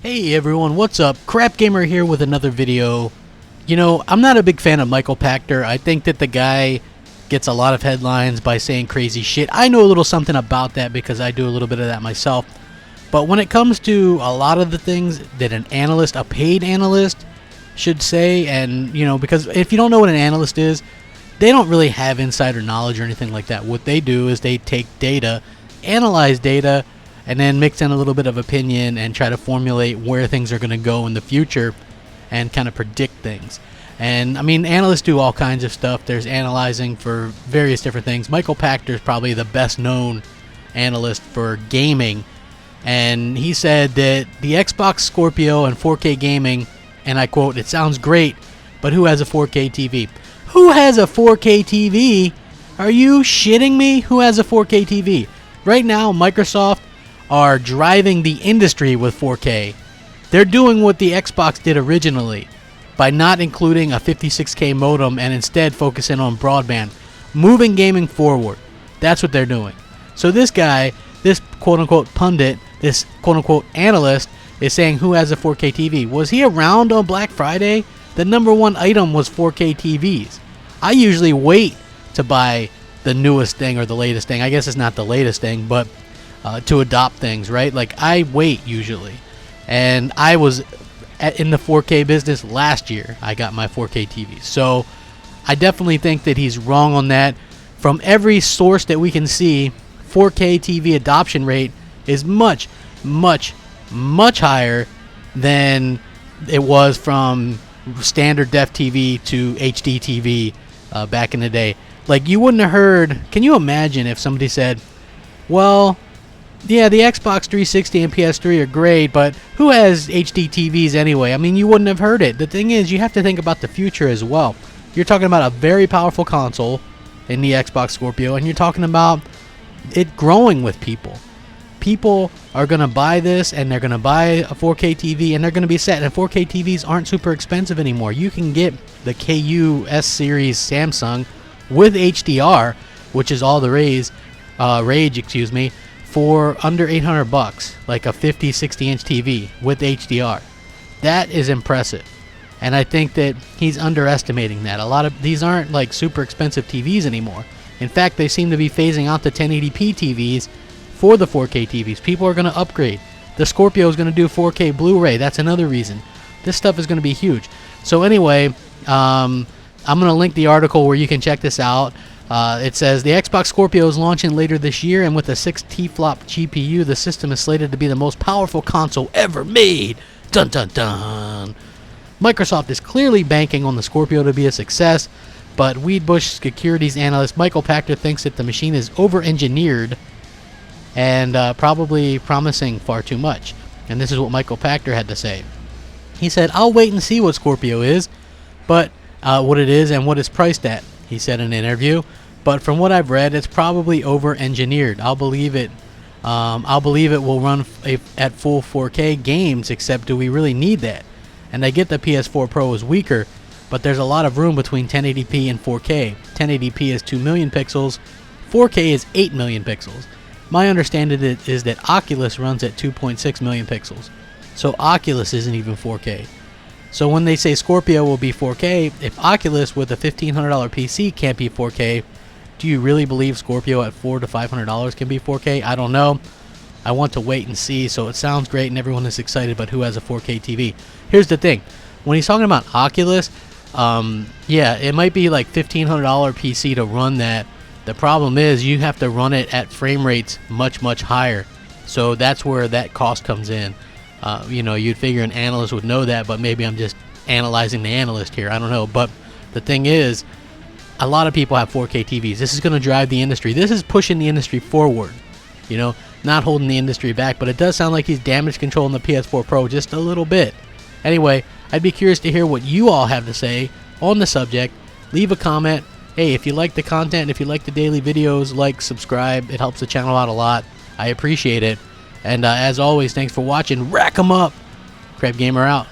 Hey everyone, what's up? Crapgamer here with another video. You know, I'm not a big fan of Michael Pachter. I think that the guy gets a lot of headlines by saying crazy shit. I know a little something about that because I do a little bit of that myself. But when it comes to a lot of the things that an analyst, a paid analyst, should say, and, you know, because if you don't know what an analyst is, they don't really have insider knowledge or anything like that. What they do is they take data, analyze data, and then mix in a little bit of opinion and try to formulate where things are going to go in the future and kind of predict things. And I mean, analysts do all kinds of stuff. There's analyzing for various different things. Michael Pachter is probably the best known analyst for gaming, and he said that the Xbox Scorpio and 4K gaming, and I quote, "It sounds great, but who has a 4K TV?" Who has a 4K TV? Are you shitting me? Who has a 4K TV? Right now, Microsoft are driving the industry with 4K. They're doing what the Xbox did originally by not including a 56K modem and instead focusing on broadband, moving gaming forward. That's what they're doing. So this guy, this quote-unquote pundit, this quote-unquote analyst is saying who has a 4K TV. Was he around on Black Friday? The #1 item was 4K TVs. I usually wait to buy the newest thing or the latest thing. I guess it's not the latest thing, but to adopt things, right? Like, I wait usually. And I was in the 4K business last year. I got my 4K TV. So I definitely think that he's wrong on that. From every source that we can see, 4K TV adoption rate is much, much, much higher than it was from standard def TV to HDTV back in the day. Like, you wouldn't have heard. Can you imagine if somebody said, well, yeah, the Xbox 360 and PS3 are great, but who has HDTVs anyway? I mean, you wouldn't have heard it. The thing is, you have to think about the future as well. You're talking about a very powerful console in the Xbox Scorpio, and you're talking about it growing with people. People are going to buy this, and they're going to buy a 4K TV, and they're going to be set. And 4K TVs aren't super expensive anymore. You can get the KU S series Samsung with HDR, which is all the rage, for under $800, like a 50, 60-inch TV with HDR. That is impressive, and I think that he's underestimating that. A lot of these aren't like super expensive TVs anymore. In fact, they seem to be phasing out the 1080p TVs for the 4K TVs. People are going to upgrade. The Scorpio is going to do 4K Blu-ray. That's another reason. This stuff is going to be huge. So anyway, I'm going to link the article where you can check this out. It says the Xbox Scorpio is launching later this year, and with a 6 T-flop GPU, the system is slated to be the most powerful console ever made. Dun dun dun. Microsoft is clearly banking on the Scorpio to be a success, but Weedbush Securities analyst Michael Pachter thinks that the machine is over-engineered and probably promising far too much. And this is what Michael Pachter had to say. He said, "I'll wait and see what Scorpio is, but what it is and what it's priced at," he said in an interview. "But from what I've read, it's probably over-engineered. I'll believe it. I'll believe it will run at full 4K games, except do we really need that? And I get the PS4 Pro is weaker, but there's a lot of room between 1080p and 4K. 1080p is 2 million pixels. 4K is 8 million pixels. My understanding is that Oculus runs at 2.6 million pixels. So Oculus isn't even 4K. So when they say Scorpio will be 4K, if Oculus with a $1,500 PC can't be 4K, do you really believe Scorpio at $400 to $500 can be 4K? I don't know. I want to wait and see. So it sounds great and everyone is excited, but who has a 4K TV? Here's the thing. When he's talking about Oculus, yeah, it might be like $1,500 PC to run that. The problem is you have to run it at frame rates much, much higher. So that's where that cost comes in. You know, you'd figure an analyst would know that, but maybe I'm just analyzing the analyst here. I don't know. But the thing is, a lot of people have 4K TVs. This is going to drive the industry. This is pushing the industry forward, you know, not holding the industry back. But it does sound like he's damage controlling the PS4 Pro just a little bit. Anyway, I'd be curious to hear what you all have to say on the subject. Leave a comment. Hey, if you like the content, if you like the daily videos, like, subscribe. It helps the channel out a lot. I appreciate it. And as always, thanks for watching. Rack 'em up. Crapgamer out.